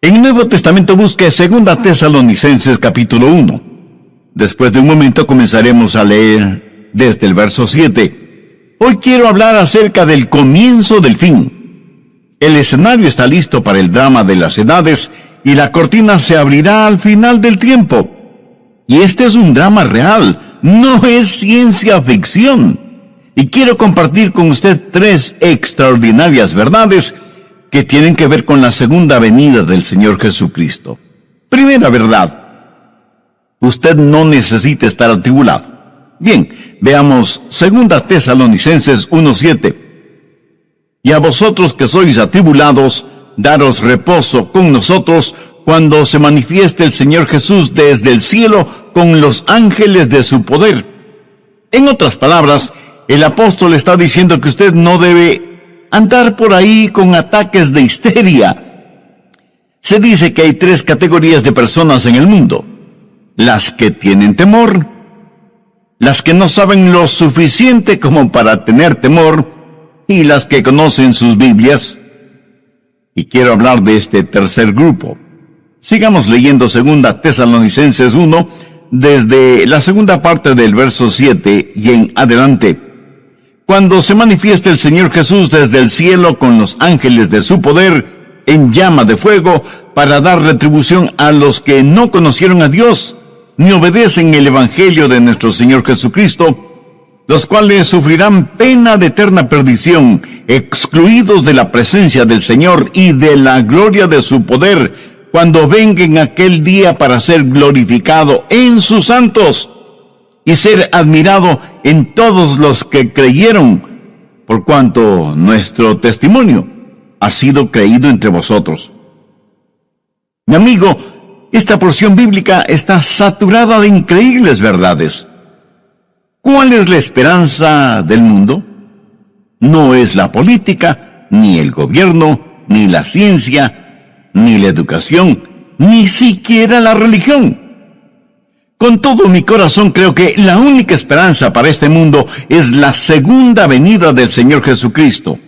En el Nuevo Testamento busque 2 Tesalonicenses capítulo 1. Después de un momento comenzaremos a leer desde el verso 7. Hoy quiero hablar acerca del comienzo del fin. El escenario está listo para el drama de las edades y la cortina se abrirá al final del tiempo. Y este es un drama real, no es ciencia ficción. Y quiero compartir con usted 3 extraordinarias verdades que tienen que ver con la segunda venida del Señor Jesucristo. Primera verdad: usted no necesita estar atribulado. Bien, veamos 2 Tesalonicenses 1:7. Y a vosotros que sois atribulados, daros reposo con nosotros cuando se manifieste el Señor Jesús desde el cielo con los ángeles de su poder. En otras palabras, el apóstol está diciendo que usted no debe andar por ahí con ataques de histeria. Se dice que hay 3 categorías de personas en el mundo: las que tienen temor, las que no saben lo suficiente como para tener temor, y las que conocen sus Biblias. Y quiero hablar de este tercer grupo. Sigamos leyendo 2 Tesalonicenses 1, desde la segunda parte del verso 7 y en adelante. Cuando se manifieste el Señor Jesús desde el cielo con los ángeles de su poder, en llama de fuego, para dar retribución a los que no conocieron a Dios, ni obedecen el Evangelio de nuestro Señor Jesucristo, los cuales sufrirán pena de eterna perdición, excluidos de la presencia del Señor y de la gloria de su poder, cuando venga en aquel día para ser glorificado en sus santos y ser admirado en todos los que creyeron, por cuanto nuestro testimonio ha sido creído entre vosotros. Mi amigo, esta porción bíblica está saturada de increíbles verdades. ¿Cuál es la esperanza del mundo? No es la política, ni el gobierno, ni la ciencia, ni la educación, ni siquiera la religión. Con todo mi corazón creo que la única esperanza para este mundo es la segunda venida del Señor Jesucristo.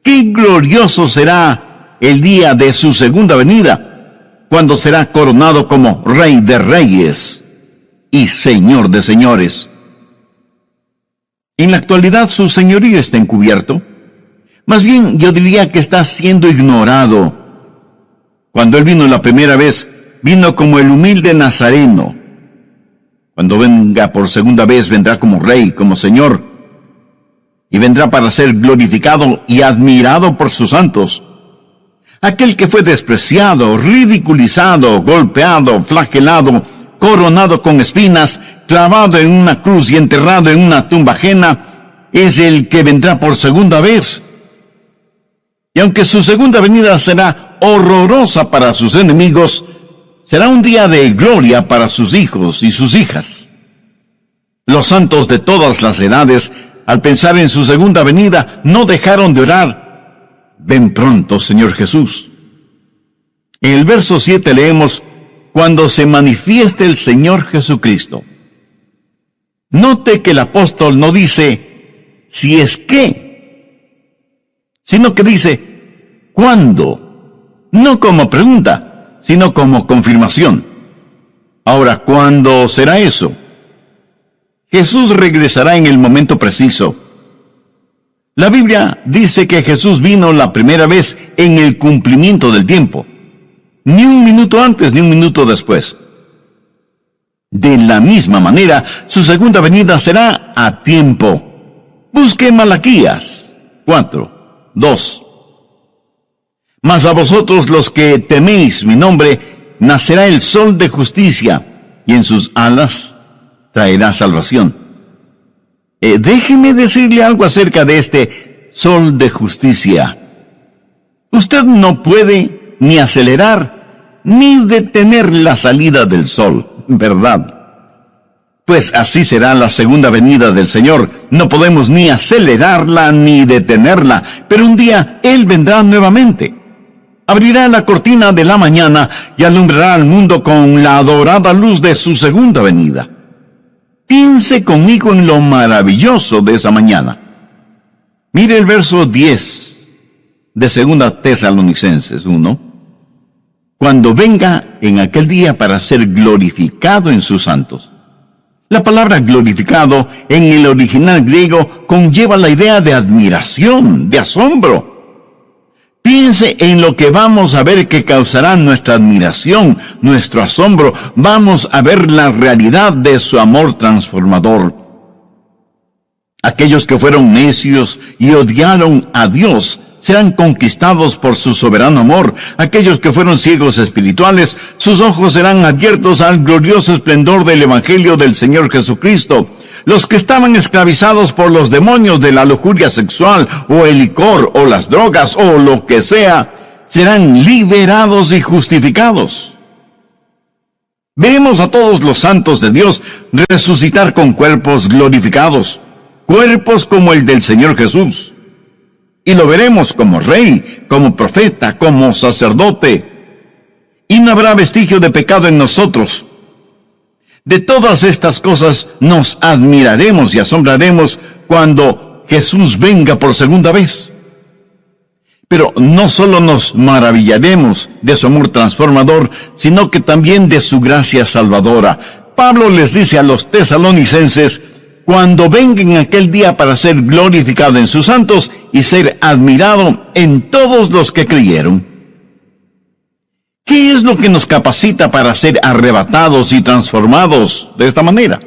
¡Qué glorioso será el día de su segunda venida, cuando será coronado como Rey de Reyes y Señor de Señores! En la actualidad su señorío está encubierto. Más bien, yo diría que está siendo ignorado. Cuando Él vino la primera vez, vino como el humilde nazareno. Cuando venga por segunda vez, vendrá como Rey, como Señor. Y vendrá para ser glorificado y admirado por sus santos. Aquel que fue despreciado, ridiculizado, golpeado, flagelado, coronado con espinas, clavado en una cruz y enterrado en una tumba ajena, es el que vendrá por segunda vez. Y aunque su segunda venida será horrorosa para sus enemigos, será un día de gloria para sus hijos y sus hijas. Los santos de todas las edades, al pensar en su segunda venida, no dejaron de orar: ven pronto, Señor Jesús. En el verso 7 leemos: cuando se manifieste el Señor Jesucristo. Note que el apóstol no dice si es que, sino que dice ¿cuándo? No como pregunta, sino como confirmación. Ahora, ¿cuándo será eso? Jesús regresará en el momento preciso. La Biblia dice que Jesús vino la primera vez en el cumplimiento del tiempo. Ni un minuto antes, ni un minuto después. De la misma manera, su segunda venida será a tiempo. Busque Malaquías 4:2. Mas a vosotros los que teméis mi nombre, nacerá el sol de justicia, y en sus alas traerá salvación. Déjeme decirle algo acerca de este sol de justicia. Usted no puede ni acelerar, ni detener la salida del sol, ¿verdad? Pues así será la segunda venida del Señor. No podemos ni acelerarla, ni detenerla, pero un día Él vendrá nuevamente. Abrirá la cortina de la mañana y alumbrará al mundo con la dorada luz de su segunda venida. Piense conmigo en lo maravilloso de esa mañana. Mire el verso 10 de 2 Tesalonicenses 1. cuando venga en aquel día para ser glorificado en sus santos. La palabra glorificado en el original griego conlleva la idea de admiración, de asombro. Piense en lo que vamos a ver que causará nuestra admiración, nuestro asombro. Vamos a ver la realidad de su amor transformador. Aquellos que fueron necios y odiaron a Dios serán conquistados por su soberano amor. Aquellos que fueron ciegos espirituales, sus ojos serán abiertos al glorioso esplendor del Evangelio del Señor Jesucristo. Los que estaban esclavizados por los demonios de la lujuria sexual, o el licor, o las drogas, o lo que sea, serán liberados y justificados. Veremos a todos los santos de Dios resucitar con cuerpos glorificados, cuerpos como el del Señor Jesús. Y lo veremos como rey, como profeta, como sacerdote. Y no habrá vestigio de pecado en nosotros. De todas estas cosas nos admiraremos y asombraremos cuando Jesús venga por segunda vez. Pero no solo nos maravillaremos de su amor transformador, sino que también de su gracia salvadora. Pablo les dice a los tesalonicenses: cuando venga en aquel día para ser glorificado en sus santos y ser admirado en todos los que creyeron. ¿Qué es lo que nos capacita para ser arrebatados y transformados de esta manera?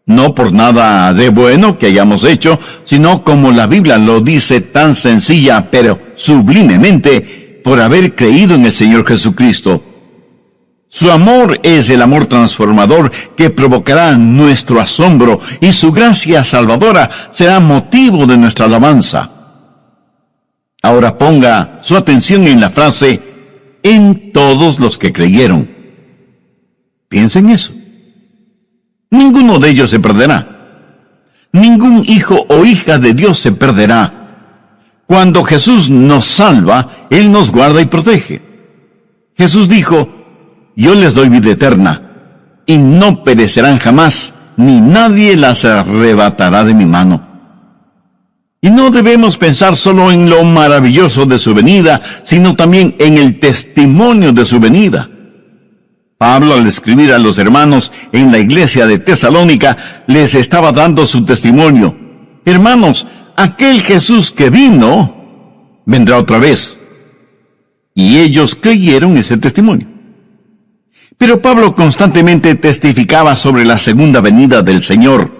No por nada de bueno que hayamos hecho, sino como la Biblia lo dice tan sencilla pero sublimemente, por haber creído en el Señor Jesucristo. Su amor es el amor transformador que provocará nuestro asombro, y su gracia salvadora será motivo de nuestra alabanza. Ahora ponga su atención en la frase "en todos los que creyeron". Piensa en eso. Ninguno de ellos se perderá. Ningún hijo o hija de Dios se perderá. Cuando Jesús nos salva, Él nos guarda y protege. Jesús dijo: yo les doy vida eterna, y no perecerán jamás, ni nadie las arrebatará de mi mano. Y no debemos pensar solo en lo maravilloso de su venida, sino también en el testimonio de su venida. Pablo, al escribir a los hermanos en la iglesia de Tesalónica, les estaba dando su testimonio. Hermanos, aquel Jesús que vino, vendrá otra vez. Y ellos creyeron ese testimonio. Pero Pablo constantemente testificaba sobre la segunda venida del Señor.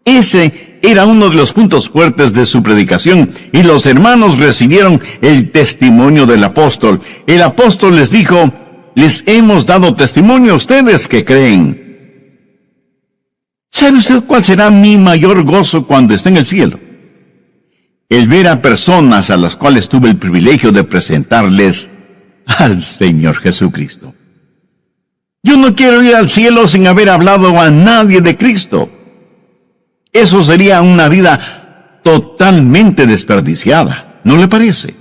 Ese era uno de los puntos fuertes de su predicación, y los hermanos recibieron el testimonio del apóstol. El apóstol les dijo: les hemos dado testimonio a ustedes que creen. ¿Sabe usted cuál será mi mayor gozo cuando esté en el cielo? El ver a personas a las cuales tuve el privilegio de presentarles al Señor Jesucristo. Yo no quiero ir al cielo sin haber hablado a nadie de Cristo. Eso sería una vida totalmente desperdiciada, ¿no le parece?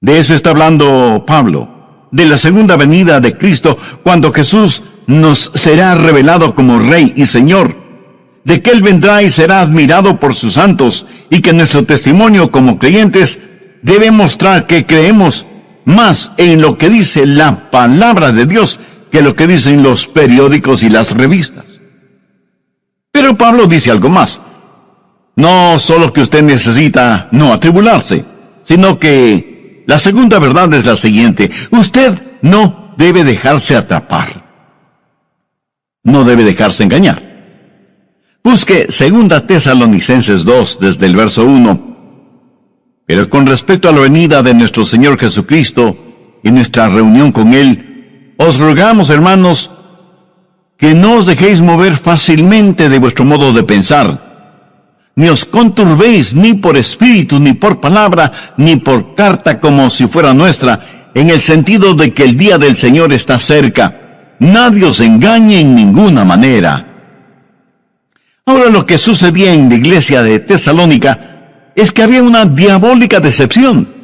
De eso está hablando Pablo, de la segunda venida de Cristo, cuando Jesús nos será revelado como Rey y Señor, de que Él vendrá y será admirado por sus santos, y que nuestro testimonio como creyentes debe mostrar que creemos más en lo que dice la palabra de Dios que lo que dicen los periódicos y las revistas. Pero Pablo dice algo más. No solo que usted necesita no atribularse, sino que la segunda verdad es la siguiente: usted no debe dejarse atrapar. No debe dejarse engañar. Busque 2 Tesalonicenses 2 desde el verso 1. Pero con respecto a la venida de nuestro Señor Jesucristo y nuestra reunión con Él, os rogamos, hermanos, que no os dejéis mover fácilmente de vuestro modo de pensar, ni os conturbéis ni por espíritu, ni por palabra, ni por carta como si fuera nuestra, en el sentido de que el día del Señor está cerca. Nadie os engañe en ninguna manera. Ahora, lo que sucedía en la iglesia de Tesalónica es que había una diabólica decepción.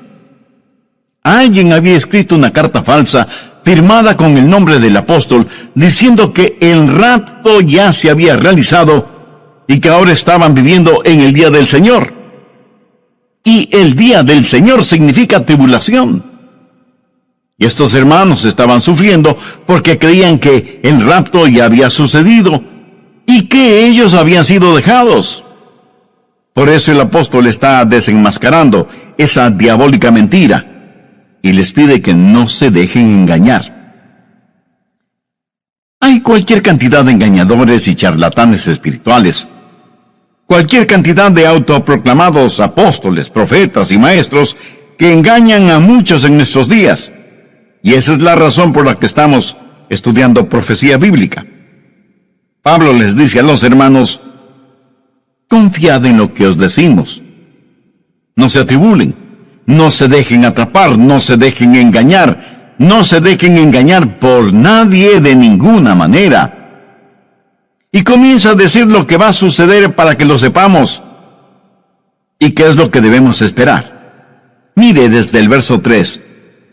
Alguien había escrito una carta falsa, firmada con el nombre del apóstol, diciendo que el rapto ya se había realizado y que ahora estaban viviendo en el día del Señor. Y el día del Señor significa tribulación. Y estos hermanos estaban sufriendo porque creían que el rapto ya había sucedido y que ellos habían sido dejados. Por eso el apóstol está desenmascarando esa diabólica mentira y les pide que no se dejen engañar. Hay cualquier cantidad de engañadores y charlatanes espirituales, cualquier cantidad de autoproclamados apóstoles, profetas y maestros que engañan a muchos en nuestros días. Y esa es la razón por la que estamos estudiando profecía bíblica. Pablo les dice a los hermanos: confiad en lo que os decimos. No se atribulen, no se dejen atrapar, no se dejen engañar, no se dejen engañar por nadie de ninguna manera. Y comienza a decir lo que va a suceder para que lo sepamos. ¿Y qué es lo que debemos esperar? Mire desde el verso 3.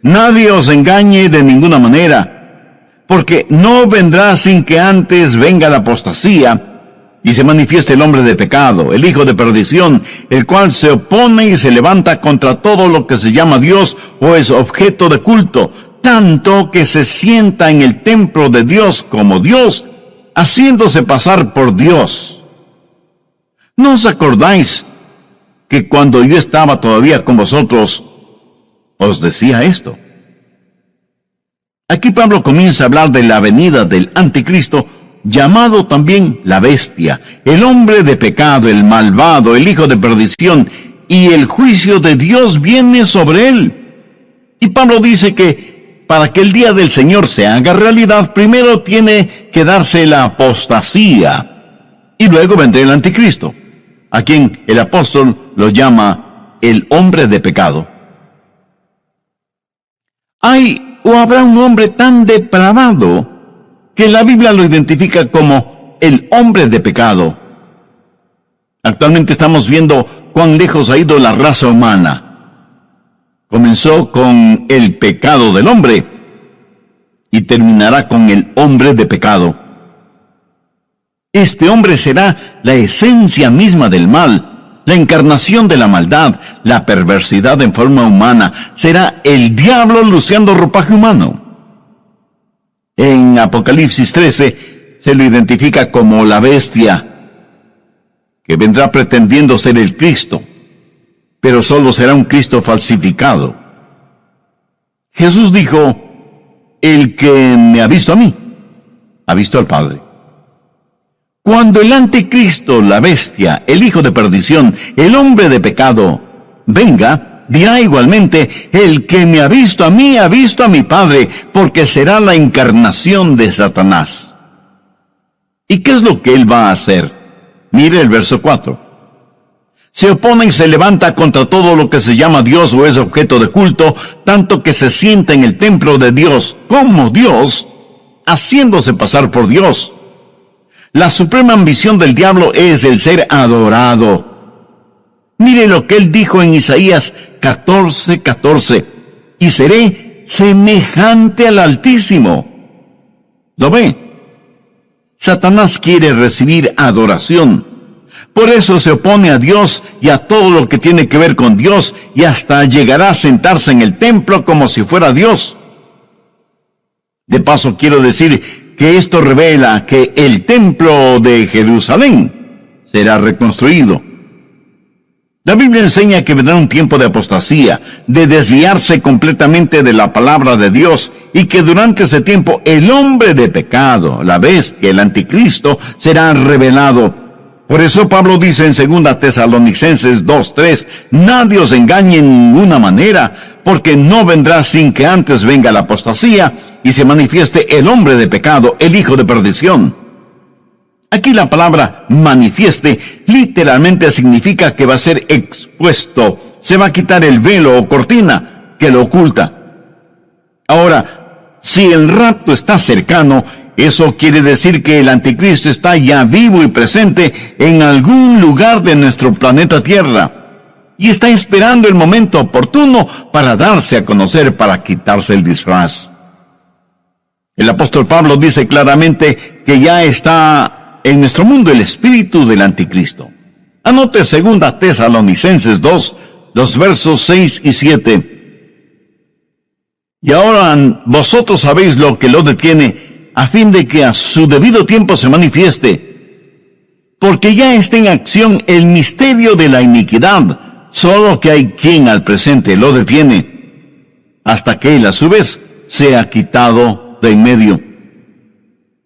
Nadie os engañe de ninguna manera, porque no vendrá sin que antes venga la apostasía y se manifieste el hombre de pecado, el hijo de perdición, el cual se opone y se levanta contra todo lo que se llama Dios o es objeto de culto, tanto que se sienta en el templo de Dios como Dios, haciéndose pasar por Dios. ¿No os acordáis que cuando yo estaba todavía con vosotros, os decía esto? Aquí Pablo comienza a hablar de la venida del anticristo, llamado también la bestia, el hombre de pecado, el malvado, el hijo de perdición, y el juicio de Dios viene sobre él. Y Pablo dice que para que el día del Señor se haga realidad, primero tiene que darse la apostasía, y luego vendrá el anticristo, a quien el apóstol lo llama el hombre de pecado. ¿Hay o habrá un hombre tan depravado que la Biblia lo identifica como el hombre de pecado? Actualmente estamos viendo cuán lejos ha ido la raza humana. Comenzó con el pecado del hombre y terminará con el hombre de pecado. Este hombre será la esencia misma del mal, la encarnación de la maldad, la perversidad en forma humana. Será el diablo luciendo ropaje humano. En Apocalipsis 13 se lo identifica como la bestia, que vendrá pretendiendo ser el Cristo, pero solo será un Cristo falsificado. Jesús dijo: el que me ha visto a mí, ha visto al Padre. Cuando el anticristo, la bestia, el hijo de perdición, el hombre de pecado, venga, dirá igualmente: el que me ha visto a mí, ha visto a mi Padre, porque será la encarnación de Satanás. ¿Y qué es lo que él va a hacer? Mire el verso 4. Se opone y se levanta contra todo lo que se llama Dios o es objeto de culto, tanto que se sienta en el templo de Dios como Dios, haciéndose pasar por Dios. La suprema ambición del diablo es el ser adorado. Mire lo que él dijo en Isaías 14:14. Y seré semejante al Altísimo. ¿Lo ve? Satanás quiere recibir adoración. Por eso se opone a Dios y a todo lo que tiene que ver con Dios, y hasta llegará a sentarse en el templo como si fuera Dios. De paso, quiero decir que esto revela que el templo de Jerusalén será reconstruido. La Biblia enseña que vendrá un tiempo de apostasía, de desviarse completamente de la palabra de Dios, y que durante ese tiempo el hombre de pecado, la bestia, el anticristo, será revelado. Por eso Pablo dice en 2 Tesalonicenses 2:3, nadie os engañe en ninguna manera, porque no vendrá sin que antes venga la apostasía y se manifieste el hombre de pecado, el hijo de perdición. Aquí la palabra manifieste literalmente significa que va a ser expuesto, se va a quitar el velo o cortina que lo oculta. Ahora, si el rapto está cercano, eso quiere decir que el anticristo está ya vivo y presente en algún lugar de nuestro planeta Tierra, y está esperando el momento oportuno para darse a conocer, para quitarse el disfraz. El apóstol Pablo dice claramente que ya está en nuestro mundo el espíritu del anticristo. Anote 2 Tesalonicenses 2, los versos 6 y 7. Y ahora vosotros sabéis lo que lo detiene, a fin de que a su debido tiempo se manifieste. Porque ya está en acción el misterio de la iniquidad, solo que hay quien al presente lo detiene, hasta que él a su vez sea quitado de en medio.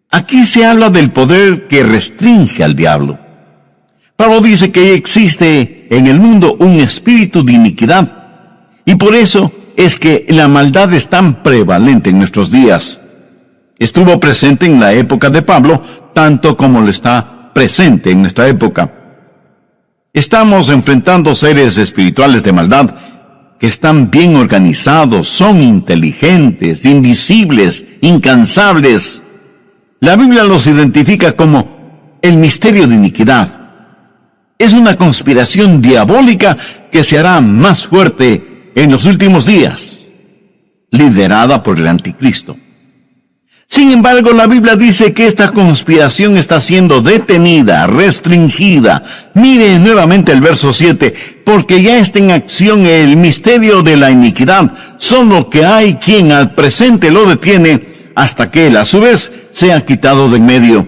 Aquí se habla del poder que restringe al diablo. Pablo dice que existe en el mundo un espíritu de iniquidad, y por eso es que la maldad es tan prevalente en nuestros días. Estuvo presente en la época de Pablo, tanto como lo está presente en nuestra época. Estamos enfrentando seres espirituales de maldad que están bien organizados, son inteligentes, invisibles, incansables. La Biblia los identifica como el misterio de iniquidad. Es una conspiración diabólica que se hará más fuerte en los últimos días, liderada por el anticristo. Sin embargo, la Biblia dice que esta conspiración está siendo detenida, restringida. Mire nuevamente el verso 7, porque ya está en acción el misterio de la iniquidad, solo que hay quien al presente lo detiene, hasta que él a su vez sea quitado de en medio.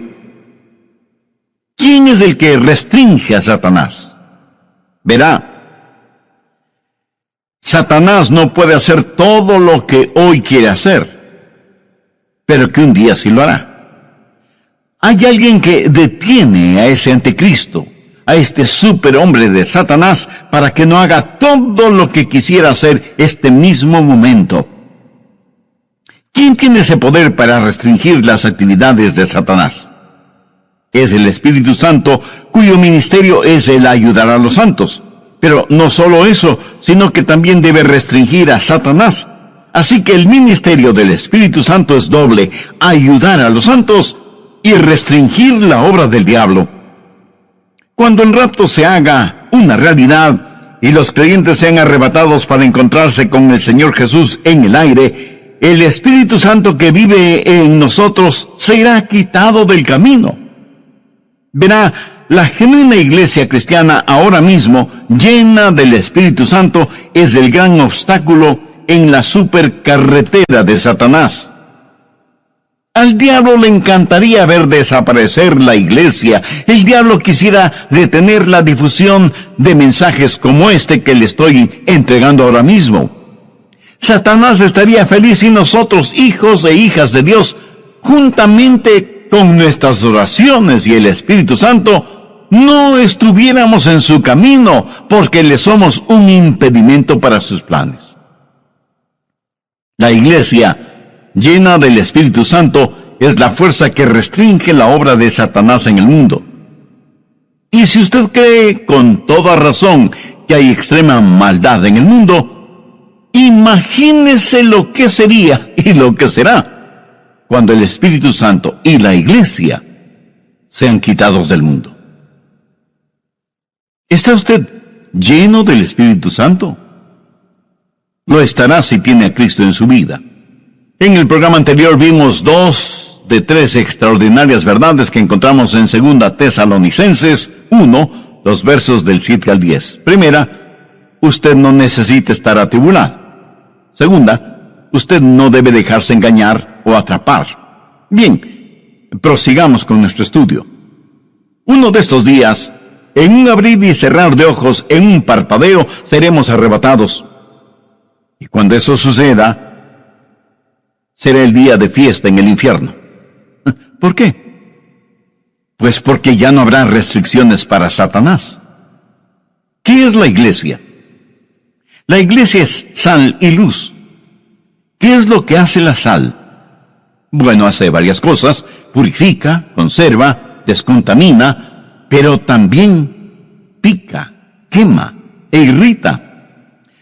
¿Quién es el que restringe a Satanás? Verá, Satanás no puede hacer todo lo que hoy quiere hacer, pero que un día sí lo hará. Hay alguien que detiene a ese anticristo, a este superhombre de Satanás, para que no haga todo lo que quisiera hacer este mismo momento. ¿Quién tiene ese poder para restringir las actividades de Satanás? Es el Espíritu Santo, cuyo ministerio es el ayudar a los santos. Pero no solo eso, sino que también debe restringir a Satanás. Así que el ministerio del Espíritu Santo es doble: ayudar a los santos y restringir la obra del diablo. Cuando el rapto se haga una realidad y los creyentes sean arrebatados para encontrarse con el Señor Jesús en el aire, el Espíritu Santo que vive en nosotros será quitado del camino. Verá, la genuina iglesia cristiana ahora mismo, llena del Espíritu Santo, es el gran obstáculo en la supercarretera de Satanás. Al diablo le encantaría ver desaparecer la iglesia. El diablo quisiera detener la difusión de mensajes como este que le estoy entregando ahora mismo. Satanás estaría feliz si nosotros, hijos e hijas de Dios, juntamente con nuestras oraciones y el Espíritu Santo, no estuviéramos en su camino, porque le somos un impedimento para sus planes. La iglesia, llena del Espíritu Santo, es la fuerza que restringe la obra de Satanás en el mundo. Y si usted cree con toda razón que hay extrema maldad en el mundo, imagínese lo que sería y lo que será cuando el Espíritu Santo y la iglesia sean quitados del mundo. ¿Está usted lleno del Espíritu Santo? Lo estará si tiene a Cristo en su vida. En el programa anterior vimos 2 de 3 extraordinarias verdades que encontramos en 2 Tesalonicenses 1, los versos del 7 al 10. Primera, usted no necesita estar atribulado. Segunda, usted no debe dejarse engañar o atrapar. Bien, prosigamos con nuestro estudio. Uno de estos días, en un abrir y cerrar de ojos, en un parpadeo, seremos arrebatados. Y cuando eso suceda, será el día de fiesta en el infierno. ¿Por qué? Pues porque ya no habrá restricciones para Satanás. ¿Qué es la iglesia? La iglesia es sal y luz. ¿Qué es lo que hace la sal? Bueno, hace varias cosas: purifica, conserva, descontamina, pero también pica, quema e irrita.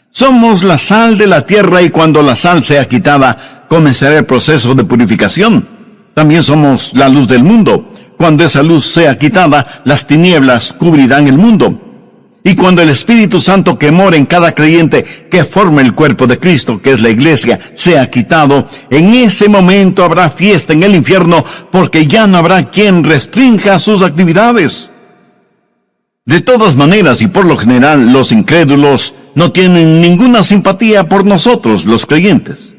Somos la sal de la tierra, y cuando la sal sea quitada, comenzará el proceso de purificación. También somos la luz del mundo. Cuando esa luz sea quitada, las tinieblas cubrirán el mundo. Y cuando el Espíritu Santo que mora en cada creyente, que forma el cuerpo de Cristo, que es la iglesia, sea quitado, en ese momento habrá fiesta en el infierno, porque ya no habrá quien restrinja sus actividades. De todas maneras, y por lo general, los incrédulos no tienen ninguna simpatía por nosotros, los creyentes.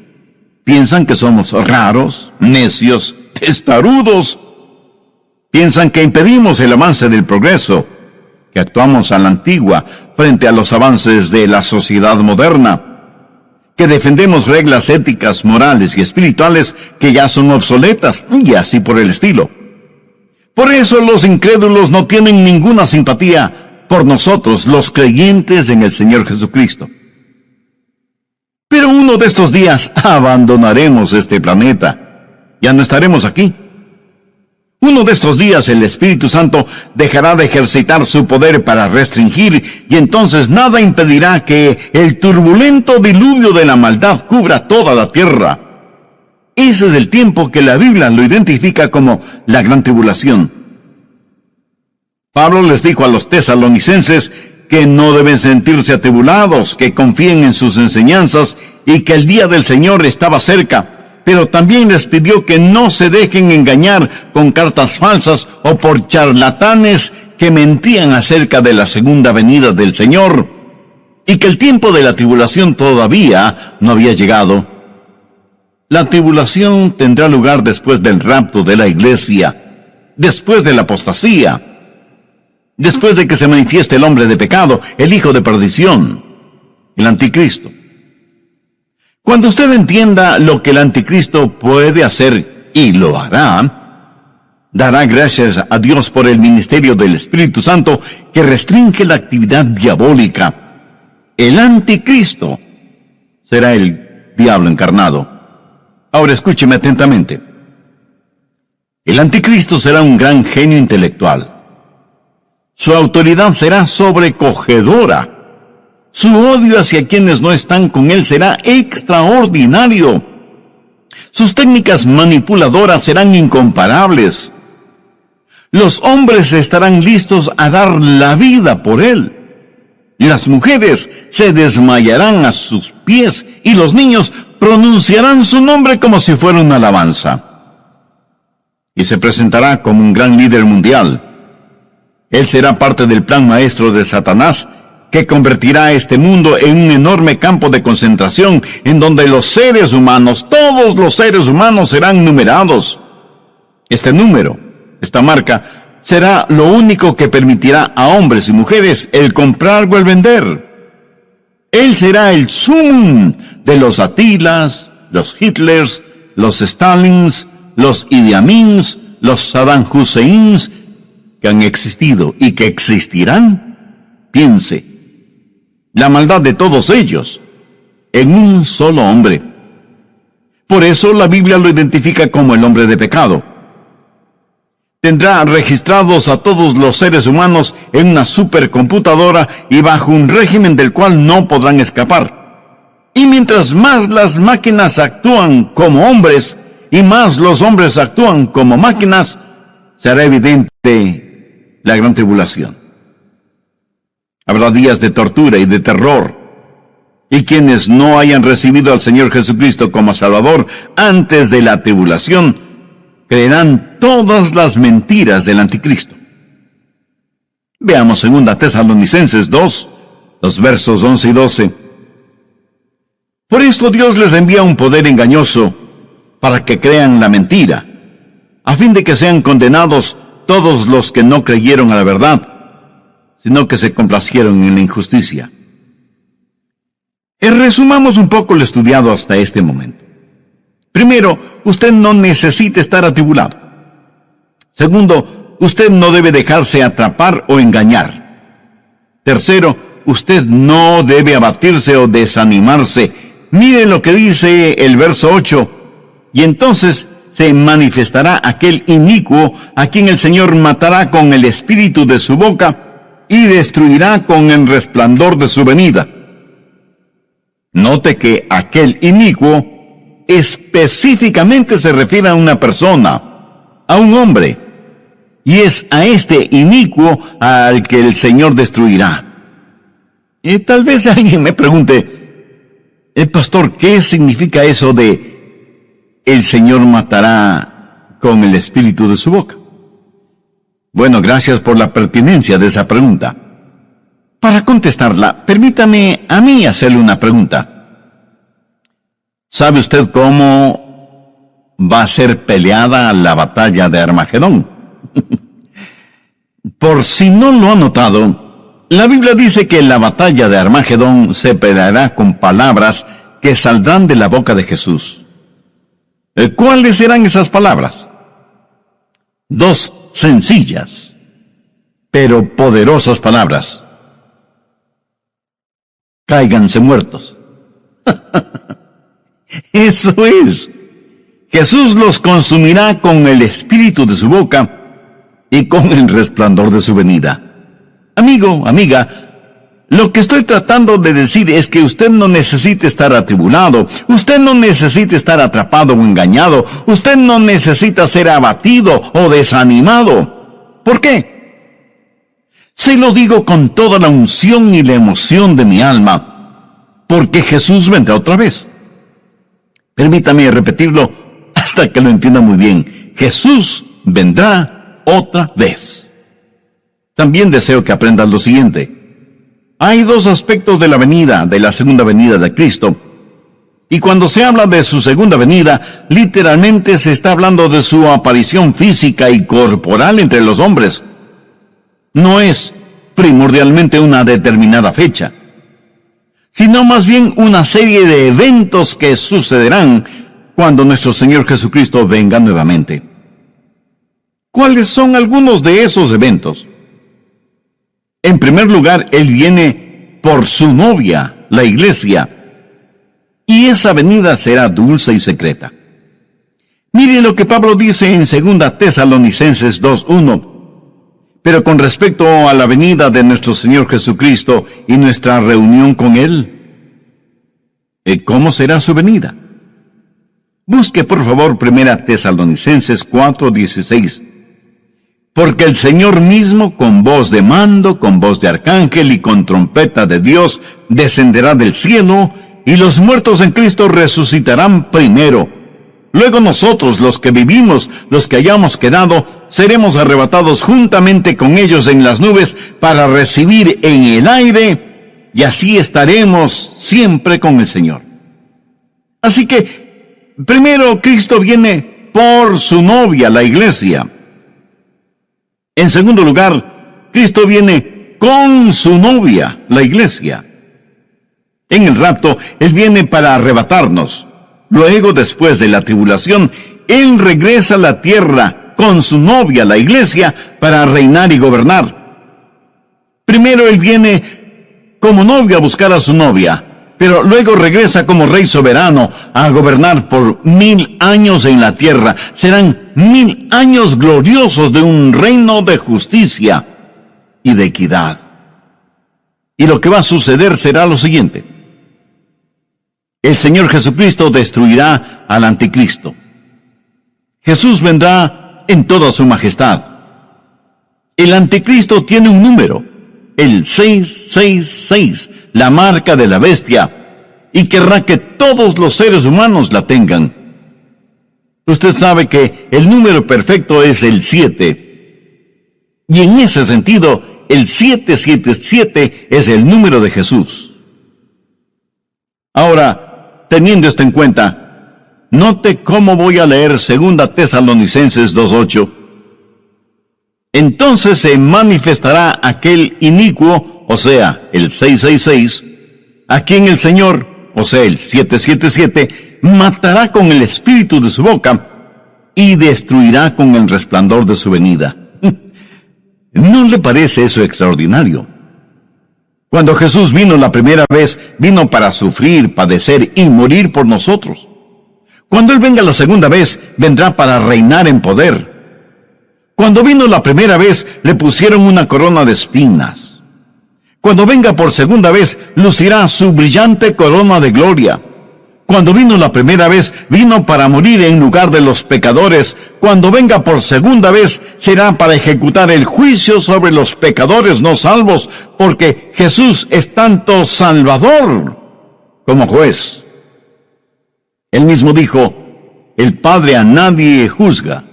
Piensan que somos raros, necios, testarudos. Piensan que impedimos el avance del progreso, que actuamos a la antigua frente a los avances de la sociedad moderna, que defendemos reglas éticas, morales y espirituales que ya son obsoletas, y así por el estilo. Por eso los incrédulos no tienen ninguna simpatía por nosotros, los creyentes en el Señor Jesucristo. Pero uno de estos días abandonaremos este planeta. Ya no estaremos aquí. Uno de estos días el Espíritu Santo dejará de ejercitar su poder para restringir, y entonces nada impedirá que el turbulento diluvio de la maldad cubra toda la tierra. Ese es el tiempo que la Biblia lo identifica como la gran tribulación. Pablo les dijo a los tesalonicenses que no deben sentirse atribulados, que confíen en sus enseñanzas y que el día del Señor estaba cerca, pero también les pidió que no se dejen engañar con cartas falsas o por charlatanes que mentían acerca de la segunda venida del Señor, y que el tiempo de la tribulación todavía no había llegado. La tribulación tendrá lugar después del rapto de la iglesia, después de la apostasía, después de que se manifieste el hombre de pecado, el hijo de perdición, el anticristo. Cuando usted entienda lo que el anticristo puede hacer, y lo hará, dará gracias a Dios por el ministerio del Espíritu Santo que restringe la actividad diabólica. El anticristo será el diablo encarnado. Ahora escúcheme atentamente. El anticristo será un gran genio intelectual. Su autoridad será sobrecogedora. Su odio hacia quienes no están con él será extraordinario. Sus técnicas manipuladoras serán incomparables. Los hombres estarán listos a dar la vida por él. Las mujeres se desmayarán a sus pies y los niños pronunciarán su nombre como si fuera una alabanza. Y se presentará como un gran líder mundial. Él será parte del plan maestro de Satanás, que convertirá a este mundo en un enorme campo de concentración, en donde los seres humanos, todos los seres humanos, serán numerados. Este número, esta marca, será lo único que permitirá a hombres y mujeres el comprar o el vender. Él será el sumum de los Atilas, los Hitlers, los Stalins, los Idi Amins, los Saddam Husseins, que han existido y que existirán. Piense, la maldad de todos ellos en un solo hombre. Por eso la Biblia lo identifica como el hombre de pecado. Tendrá registrados a todos los seres humanos en una supercomputadora y bajo un régimen del cual no podrán escapar. Y mientras más las máquinas actúan como hombres y más los hombres actúan como máquinas, será evidente la gran tribulación. Habrá días de tortura y de terror, y quienes no hayan recibido al Señor Jesucristo como Salvador antes de la tribulación, creerán todas las mentiras del anticristo. Veamos 2 Tesalonicenses 2, los versos 11 y 12. Por esto Dios les envía un poder engañoso para que crean la mentira, a fin de que sean condenados todos los que no creyeron a la verdad, sino que se complacieron en la injusticia. Resumamos un poco lo estudiado hasta este momento. Primero, usted no necesita estar atribulado. Segundo, usted no debe dejarse atrapar o engañar. Tercero, usted no debe abatirse o desanimarse. Mire lo que dice el verso 8. Y entonces se manifestará aquel inicuo a quien el Señor matará con el espíritu de su boca y destruirá con el resplandor de su venida. Note que aquel inicuo específicamente se refiere a una persona, a un hombre, y es a este inicuo al que el Señor destruirá. Y tal vez alguien me pregunte, pastor, ¿qué significa eso de el Señor matará con el espíritu de su boca? Bueno, gracias por la pertinencia de esa pregunta. Para contestarla, permítame a mí hacerle una pregunta. ¿Sabe usted cómo va a ser peleada la batalla de Armagedón? Por si no lo ha notado, la Biblia dice que la batalla de Armagedón se peleará con palabras que saldrán de la boca de Jesús. ¿Cuáles serán esas palabras? Dos sencillas, pero poderosas palabras. Cáiganse muertos. Eso es. Jesús los consumirá con el espíritu de su boca y con el resplandor de su venida. Amigo, amiga, lo que estoy tratando de decir es que usted no necesita estar atribulado, usted no necesita estar atrapado o engañado, usted no necesita ser abatido o desanimado. ¿Por qué? Se lo digo con toda la unción y la emoción de mi alma, porque Jesús vendrá otra vez. Permítame repetirlo hasta que lo entienda muy bien. Jesús vendrá otra vez. También deseo que aprendas lo siguiente. Hay dos aspectos de la segunda venida de Cristo. Y cuando se habla de su segunda venida, literalmente se está hablando de su aparición física y corporal entre los hombres. No es primordialmente una determinada fecha, sino más bien una serie de eventos que sucederán cuando nuestro Señor Jesucristo venga nuevamente. ¿Cuáles son algunos de esos eventos? En primer lugar, Él viene por su novia, la iglesia, y esa venida será dulce y secreta. Mire lo que Pablo dice en 2 Tesalonicenses 2:1. Pero con respecto a la venida de nuestro Señor Jesucristo y nuestra reunión con Él, ¿cómo será su venida? Busque por favor 1 Tesalonicenses 4:16. Porque el Señor mismo, con voz de mando, con voz de arcángel y con trompeta de Dios, descenderá del cielo, y los muertos en Cristo resucitarán primero. Luego nosotros, los que vivimos, los que hayamos quedado, seremos arrebatados juntamente con ellos en las nubes para recibir en el aire, y así estaremos siempre con el Señor. Así que, primero Cristo viene por su novia, la iglesia. En segundo lugar, Cristo viene con su novia, la iglesia. En el rapto, Él viene para arrebatarnos. Luego, después de la tribulación, Él regresa a la tierra con su novia, la iglesia, para reinar y gobernar. Primero Él viene como novio a buscar a su novia, pero luego regresa como rey soberano a gobernar por 1000 años en la tierra. Serán 1000 años gloriosos de un reino de justicia y de equidad. Y lo que va a suceder será lo siguiente. El Señor Jesucristo destruirá al anticristo. Jesús vendrá en toda su majestad. El anticristo tiene un número, el 666, la marca de la bestia, y querrá que todos los seres humanos la tengan. Usted sabe que el número perfecto es el 7, y en ese sentido, el 777 es el número de Jesús. Ahora, teniendo esto en cuenta, note cómo voy a leer 2 Tesalonicenses 2:8. Entonces se manifestará aquel inicuo, o sea, el 666, a quien el Señor, o sea, el 777, matará con el espíritu de su boca y destruirá con el resplandor de su venida. ¿No le parece eso extraordinario? Cuando Jesús vino la primera vez, vino para sufrir, padecer y morir por nosotros. Cuando Él venga la segunda vez, vendrá para reinar en poder. Cuando vino la primera vez, le pusieron una corona de espinas. Cuando venga por segunda vez, lucirá su brillante corona de gloria. Cuando vino la primera vez, vino para morir en lugar de los pecadores. Cuando venga por segunda vez, será para ejecutar el juicio sobre los pecadores no salvos, porque Jesús es tanto Salvador como juez. Él mismo dijo, el Padre a nadie juzga,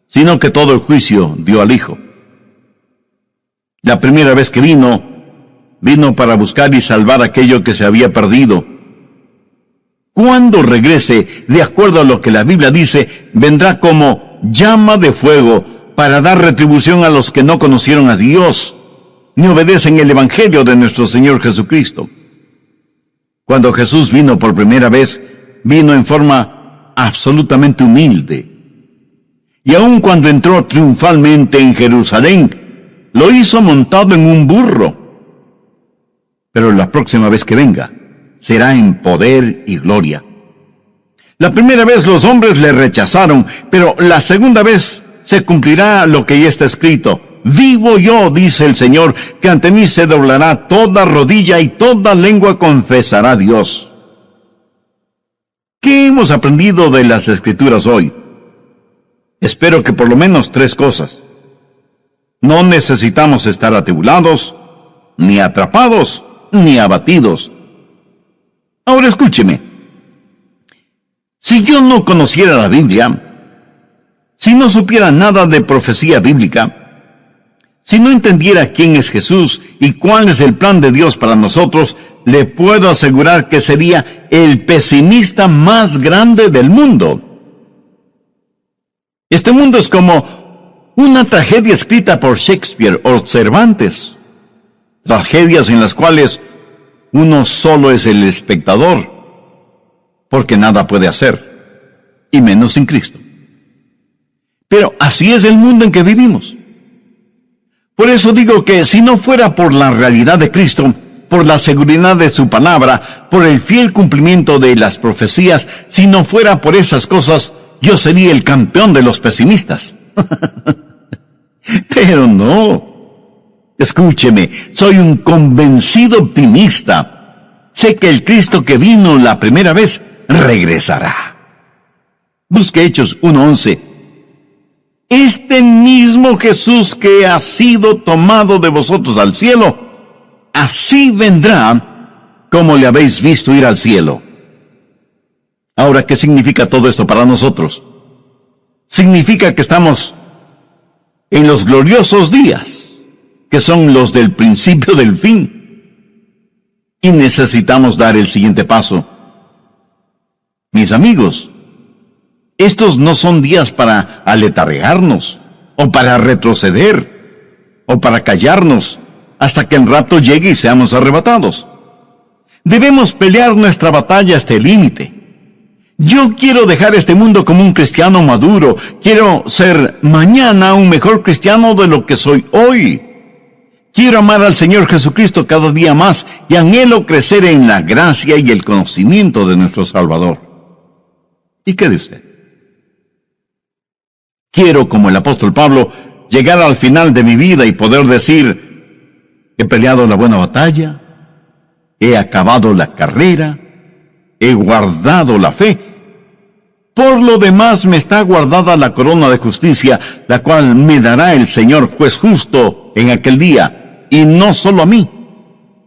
sino que todo el juicio dio al Hijo. La primera vez que vino para buscar y salvar aquello que se había perdido. Cuando regrese, de acuerdo a lo que la Biblia dice, vendrá como llama de fuego para dar retribución a los que no conocieron a Dios ni obedecen el Evangelio de nuestro Señor Jesucristo. Cuando Jesús vino por primera vez, vino en forma absolutamente humilde. Y aun cuando entró triunfalmente en Jerusalén, lo hizo montado en un burro. Pero la próxima vez que venga, será en poder y gloria. La primera vez los hombres le rechazaron, pero la segunda vez se cumplirá lo que ya está escrito. Vivo yo, dice el Señor, que ante mí se doblará toda rodilla y toda lengua confesará a Dios. ¿Qué hemos aprendido de las Escrituras hoy? Espero que por lo menos 3 cosas. No necesitamos estar atribulados, ni atrapados, ni abatidos. Ahora escúcheme. Si yo no conociera la Biblia, si no supiera nada de profecía bíblica, si no entendiera quién es Jesús y cuál es el plan de Dios para nosotros, le puedo asegurar que sería el pesimista más grande del mundo. Este mundo es como una tragedia escrita por Shakespeare o Cervantes. Tragedias en las cuales uno solo es el espectador, porque nada puede hacer, y menos sin Cristo. Pero así es el mundo en que vivimos. Por eso digo que si no fuera por la realidad de Cristo, por la seguridad de su palabra, por el fiel cumplimiento de las profecías, si no fuera por esas cosas, yo sería el campeón de los pesimistas. Pero no. Escúcheme, soy un convencido optimista. Sé que el Cristo que vino la primera vez regresará. Busque Hechos 1:11. Este mismo Jesús que ha sido tomado de vosotros al cielo, así vendrá como le habéis visto ir al cielo. Ahora, ¿qué significa todo esto para nosotros? Significa que estamos en los gloriosos días, que son los del principio del fin. Y necesitamos dar el siguiente paso. Mis amigos, estos no son días para aletargarnos, o para retroceder, o para callarnos, hasta que el rapto llegue y seamos arrebatados. Debemos pelear nuestra batalla hasta el límite. Yo quiero dejar este mundo como un cristiano maduro. Quiero ser mañana un mejor cristiano de lo que soy hoy. Quiero amar al Señor Jesucristo cada día más y anhelo crecer en la gracia y el conocimiento de nuestro Salvador. ¿Y qué de usted? Quiero, como el apóstol Pablo, llegar al final de mi vida y poder decir: he peleado la buena batalla, he acabado la carrera, he guardado la fe. Por lo demás me está guardada la corona de justicia, la cual me dará el Señor juez justo en aquel día, y no solo a mí,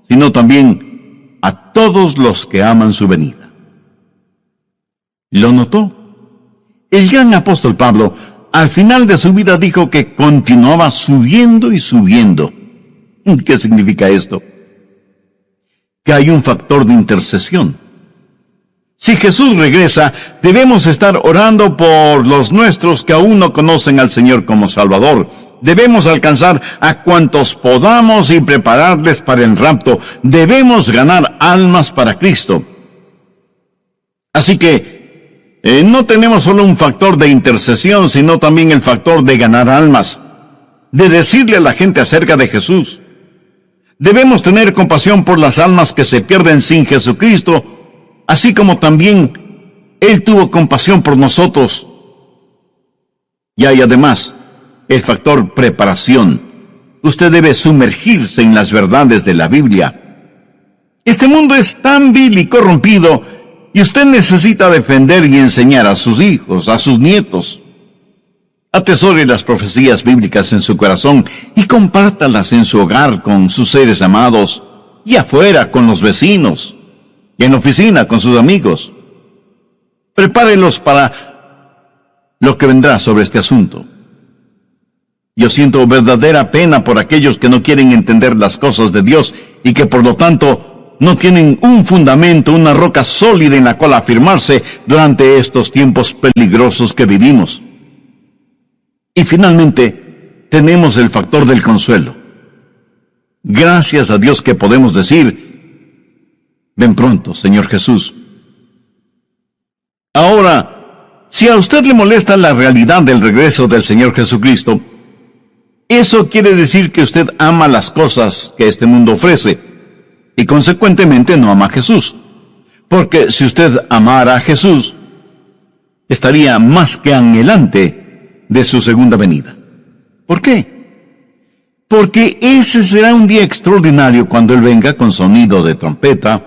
sino también a todos los que aman su venida. ¿Lo notó? El gran apóstol Pablo, al final de su vida, dijo que continuaba subiendo y subiendo. ¿Qué significa esto? Que hay un factor de intercesión. Si Jesús regresa, debemos estar orando por los nuestros que aún no conocen al Señor como Salvador. Debemos alcanzar a cuantos podamos y prepararles para el rapto. Debemos ganar almas para Cristo. Así que no tenemos solo un factor de intercesión, sino también el factor de ganar almas, de decirle a la gente acerca de Jesús. Debemos tener compasión por las almas que se pierden sin Jesucristo, así como también Él tuvo compasión por nosotros. Y hay además el factor preparación. Usted debe sumergirse en las verdades de la Biblia. Este mundo es tan vil y corrompido, y usted necesita defender y enseñar a sus hijos, a sus nietos. Atesore las profecías bíblicas en su corazón y compártalas en su hogar con sus seres amados, y afuera con los vecinos, y en la oficina con sus amigos. Prepárelos para lo que vendrá sobre este asunto. Yo siento verdadera pena por aquellos que no quieren entender las cosas de Dios y que por lo tanto no tienen un fundamento, una roca sólida en la cual afirmarse durante estos tiempos peligrosos que vivimos. Y finalmente, tenemos el factor del consuelo. Gracias a Dios que podemos decir: ven pronto, Señor Jesús. Ahora, si a usted le molesta la realidad del regreso del Señor Jesucristo, eso quiere decir que usted ama las cosas que este mundo ofrece y consecuentemente no ama a Jesús. Porque si usted amara a Jesús, estaría más que anhelante de su segunda venida. ¿Por qué? Porque ese será un día extraordinario cuando Él venga con sonido de trompeta,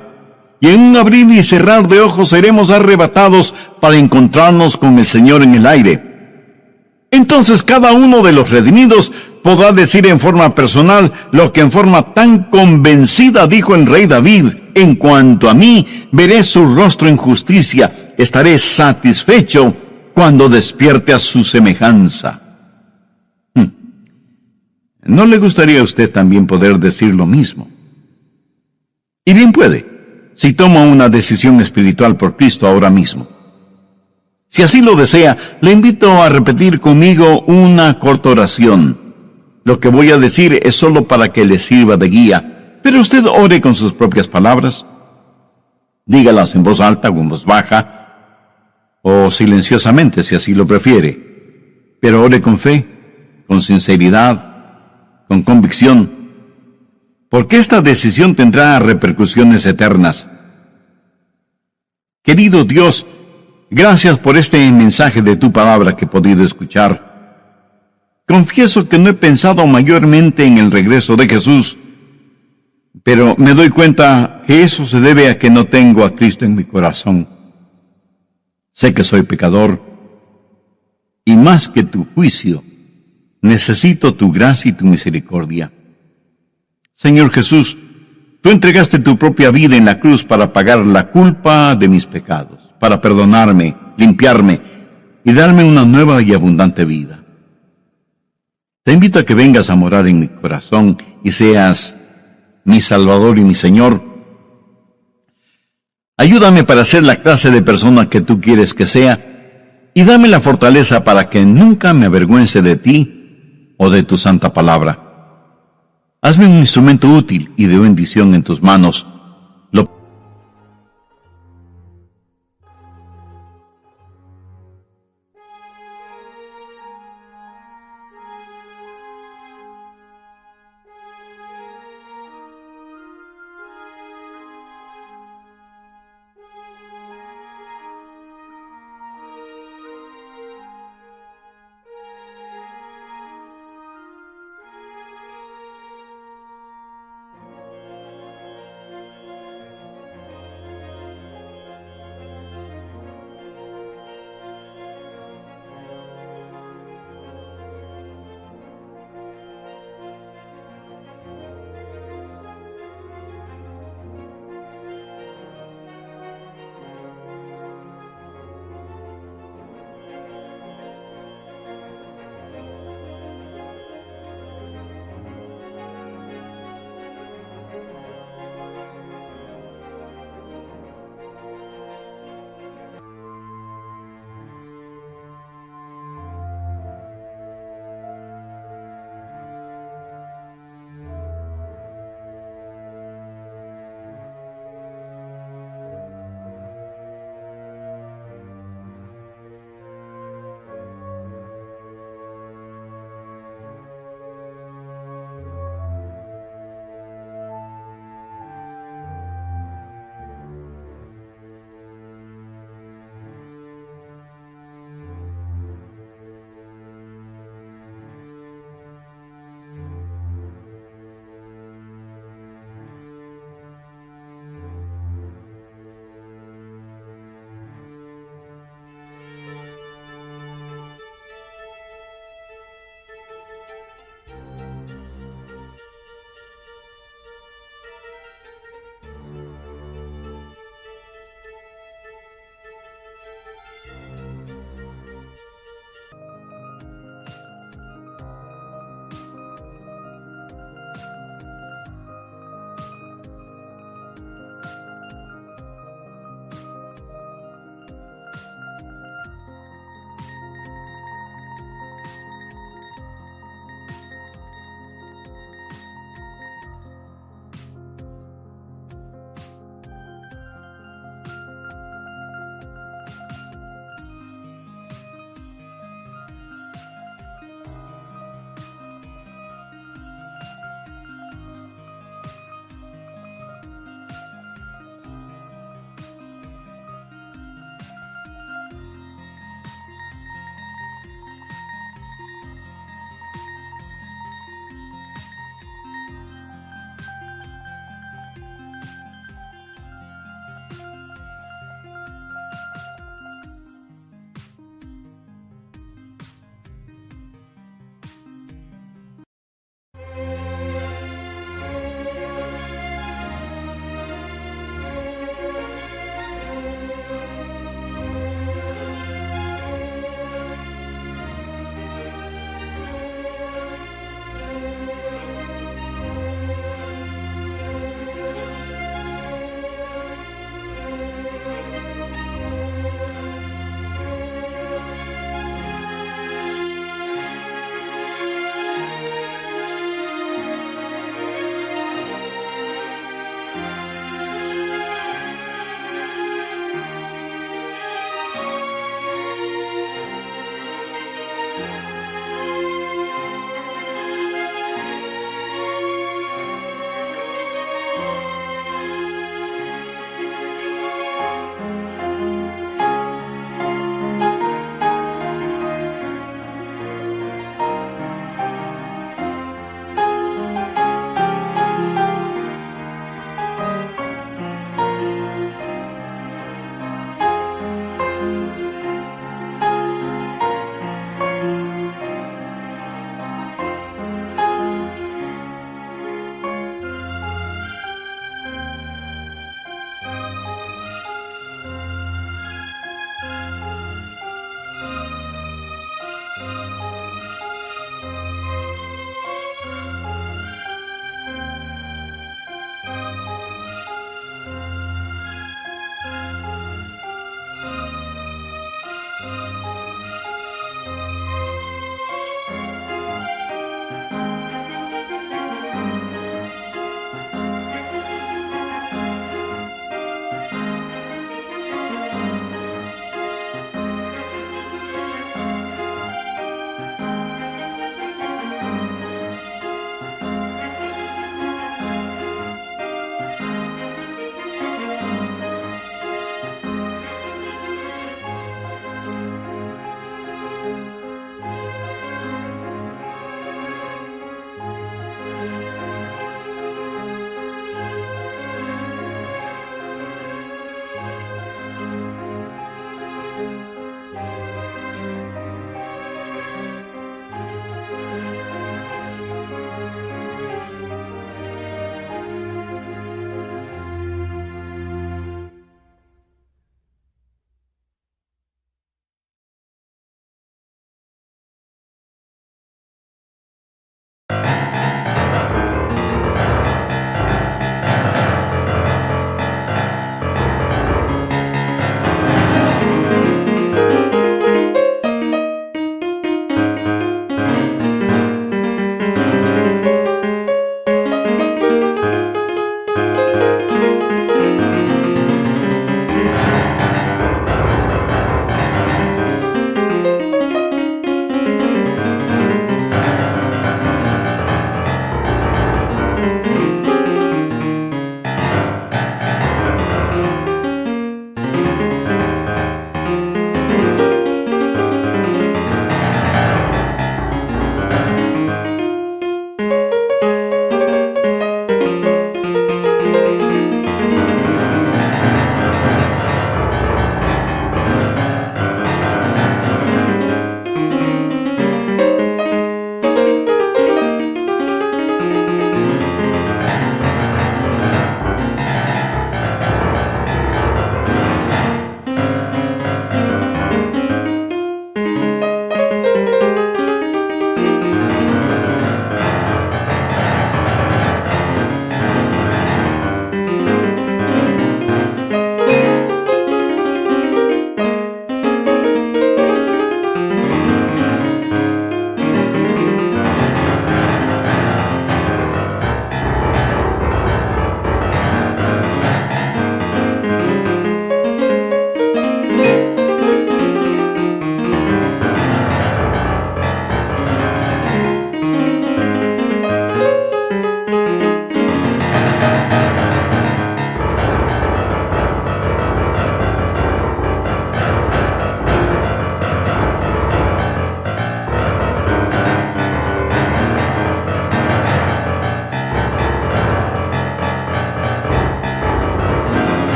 y en un abrir y cerrar de ojos seremos arrebatados para encontrarnos con el Señor en el aire. Entonces cada uno de los redimidos podrá decir en forma personal lo que en forma tan convencida dijo el rey David: en cuanto a mí, veré su rostro en justicia, estaré satisfecho cuando despierte a su semejanza. ¿No le gustaría a usted también poder decir lo mismo? Y bien puede, si toma una decisión espiritual por Cristo ahora mismo. Si así lo desea, le invito a repetir conmigo una corta oración. Lo que voy a decir es solo para que le sirva de guía, pero usted ore con sus propias palabras. Dígalas en voz alta o en voz baja, o silenciosamente si así lo prefiere. Pero ore con fe, con sinceridad, con convicción, porque esta decisión tendrá repercusiones eternas. Querido Dios, gracias por este mensaje de tu palabra que he podido escuchar. Confieso que no he pensado mayormente en el regreso de Jesús, pero me doy cuenta que eso se debe a que no tengo a Cristo en mi corazón. Sé que soy pecador, y más que tu juicio, necesito tu gracia y tu misericordia. Señor Jesús, tú entregaste tu propia vida en la cruz para pagar la culpa de mis pecados, para perdonarme, limpiarme y darme una nueva y abundante vida. Te invito a que vengas a morar en mi corazón y seas mi Salvador y mi Señor. Ayúdame para ser la clase de persona que tú quieres que sea y dame la fortaleza para que nunca me avergüence de ti o de tu santa palabra. Hazme un instrumento útil y de bendición en tus manos,